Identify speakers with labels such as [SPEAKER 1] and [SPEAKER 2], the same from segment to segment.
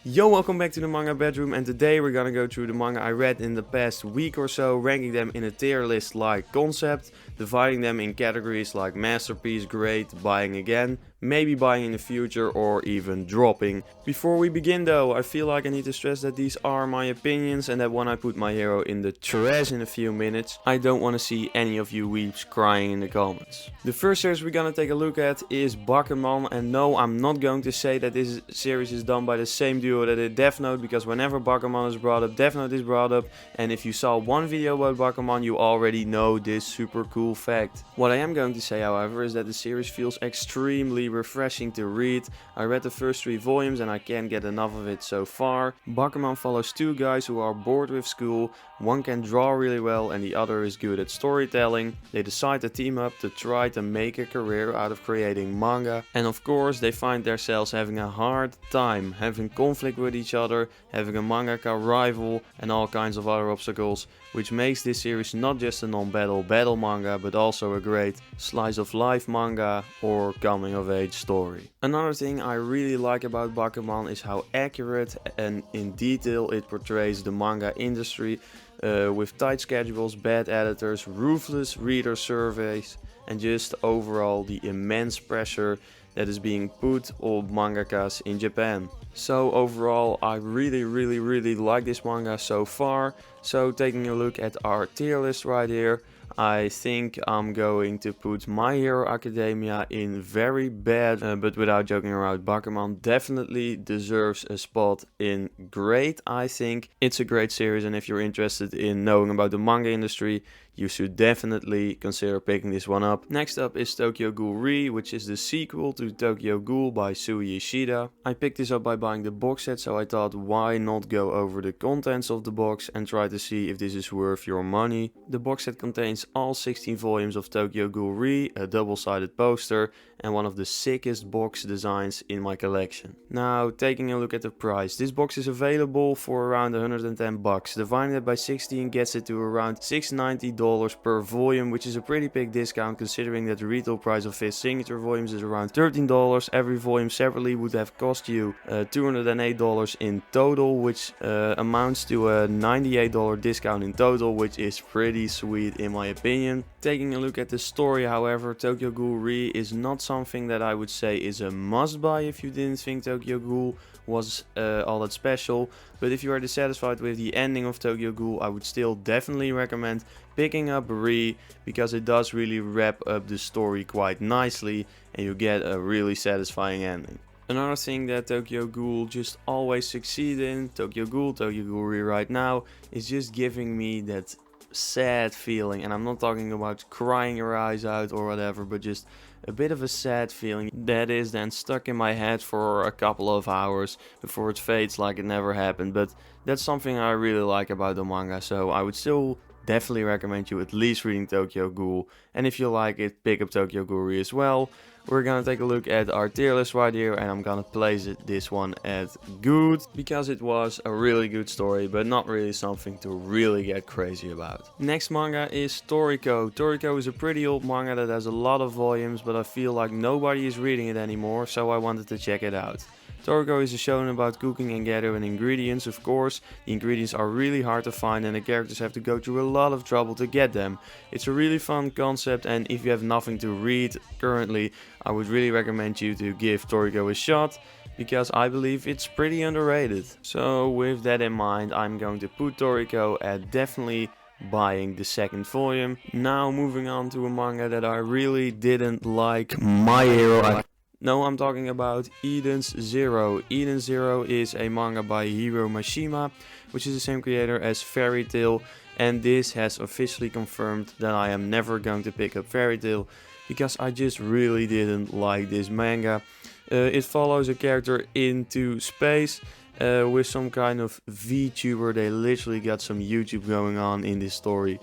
[SPEAKER 1] Yo, welcome back to the manga bedroom, and today we're gonna go through the manga I read in the past week or so, ranking them in a tier list like concept, dividing them in categories like masterpiece, great, buying again, maybe buying in the future, or even dropping. Before we begin though, I feel like I need to stress that these are my opinions and that when I put my hero in the trash in a few minutes, I don't want to see any of you weeps crying in the comments. The first series we're gonna take a look at is Bakuman, and no, I'm not going to say that this series is done by the same duo that did Death Note, because whenever Bakuman is brought up, Death Note is brought up, and if you saw one video about Bakuman, you already know this super cool fact. What I am going to say, however, is that the series feels extremely refreshing to read. I read the first 3 volumes and I can't get enough of it so far. Bakuman follows 2 guys who are bored with school. One can draw really well and the other is good at storytelling. They decide to team up to try to make a career out of creating manga, and of course they find themselves having a hard time, having conflict with each other, having a mangaka rival and all kinds of other obstacles, which makes this series not just a non-battle battle manga, but also a great slice of life manga or coming of age story. Another thing I really like about Bakuman is how accurate and in detail it portrays the manga industry, with tight schedules, bad editors, ruthless reader surveys, and just overall the immense pressure that is being put on mangakas in Japan. So overall I really like this manga so far. So taking a look at our tier list right here, I think I'm going to put My Hero Academia in very bad, but without joking around, Bakuman definitely deserves a spot in great. I think it's a great series, and if you're interested in knowing about the manga industry, you should definitely consider picking this one up. Next up is Tokyo Ghoul Re, which is the sequel to Tokyo Ghoul by Sui Ishida. I picked this up by buying the box set, so I thought why not go over the contents of the box and try to see if this is worth your money. The box set contains all 16 volumes of Tokyo Ghoul Re, a double-sided poster, and one of the sickest box designs in my collection. Now, taking a look at the price, this box is available for around 110 bucks. Dividing it by 16 gets it to around $690 per volume, which is a pretty big discount considering that the retail price of his signature volumes is around $13. Every volume separately would have cost you $208 in total, which amounts to a $98 discount in total, which is pretty sweet in my opinion. Taking a look at the story, however, Tokyo Ghoul Re is not something that I would say is a must buy if you didn't think Tokyo Ghoul was all that special, but if you are dissatisfied with the ending of Tokyo Ghoul, I would still definitely recommend picking up Re, because it does really wrap up the story quite nicely and you get a really satisfying ending. Another thing that Tokyo Ghoul just always succeed in, Tokyo Ghoul Re right now, is just giving me that sad feeling, and I'm not talking about crying your eyes out or whatever, but just a bit of a sad feeling that is then stuck in my head for a couple of hours before it fades like it never happened. But that's something I really like about the manga, so I would still definitely recommend you at least reading Tokyo Ghoul, and if you like it, pick up Tokyo Ghoul Re as well. We're gonna take a look at our tier list right here, and I'm gonna place this one at good, because it was a really good story, but not really something to really get crazy about. Next manga is Toriko. Toriko is a pretty old manga that has a lot of volumes, but I feel like nobody is reading it anymore, so I wanted to check it out. Toriko is a shonen about cooking and gathering ingredients. Of course, the ingredients are really hard to find and the characters have to go through a lot of trouble to get them. It's a really fun concept, and if you have nothing to read currently, I would really recommend you to give Toriko a shot, because I believe it's pretty underrated. So with that in mind, I'm going to put Toriko at definitely buying the second volume. Now moving on to a manga that I really didn't like, My Hero. No, I'm talking about Edenszero. Edenszero is a manga by Hiro Mashima, which is the same creator as Fairy Tail, and this has officially confirmed that I am never going to pick up Fairy Tail, because I just really didn't like this manga. It follows a character into space with some kind of VTuber. They literally got some YouTube going on in this story,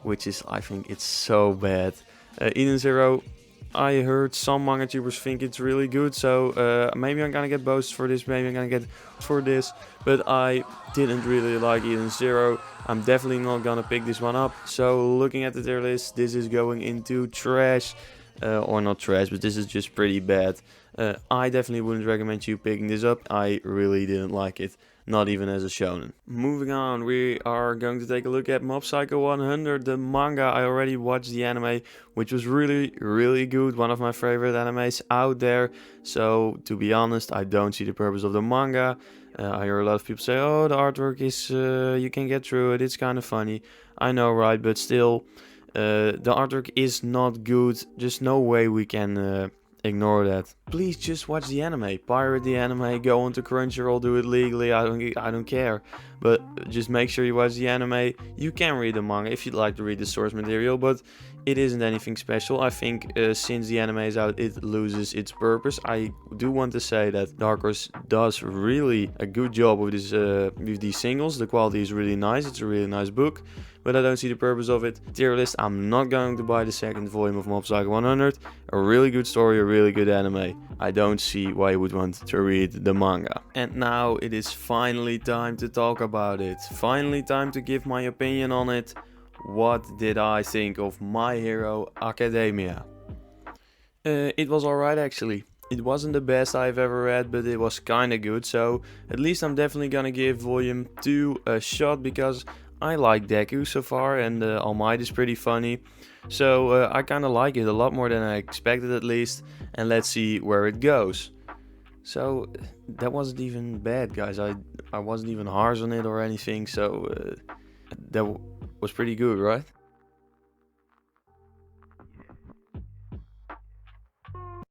[SPEAKER 1] which is, I think it's so bad. Edenszero, I heard some manga tubers think it's really good, so maybe I'm gonna get boosted for this, maybe I'm gonna get for this, but I didn't really like Edenszero. I'm definitely not gonna pick this one up. So looking at the tier list, this is going into trash, or not trash, but this is just pretty bad. I definitely wouldn't recommend you picking this up. I really didn't like it, not even as a shonen. Moving on, we are going to take a look at Mob Psycho 100, the manga. I already watched the anime, which was really good, one of my favorite animes out there. So to be honest, I don't see the purpose of the manga. I hear a lot of people say, oh, the artwork is, you can get through it, it's kind of funny. I know, right, but still, the artwork is not good. Just no way we can ignore that. Please just watch the anime, pirate the anime, go onto Crunchyroll, do it legally, I don't care. But just make sure you watch the anime. You can read the manga if you'd like to read the source material, but it isn't anything special. I think since the anime is out, it loses its purpose. I do want to say that Dark Horse does really a good job with these singles. The quality is really nice, it's a really nice book, but I don't see the purpose of it. Tier list, I'm not going to buy the second volume of Mob Psycho 100. A really good story, a really good anime. I don't see why you would want to read the manga. And now it is finally time to talk about it. Finally time to give my opinion on it. What did I think of My Hero Academia? It was alright actually. It wasn't the best I've ever read, but it was kinda good, so at least I'm definitely gonna give volume 2 a shot, because I like Deku so far, and All Might is pretty funny. So I kinda like it a lot more than I expected at least, and let's see where it goes. So that wasn't even bad, guys. I wasn't even harsh on it or anything, so that was pretty good, right?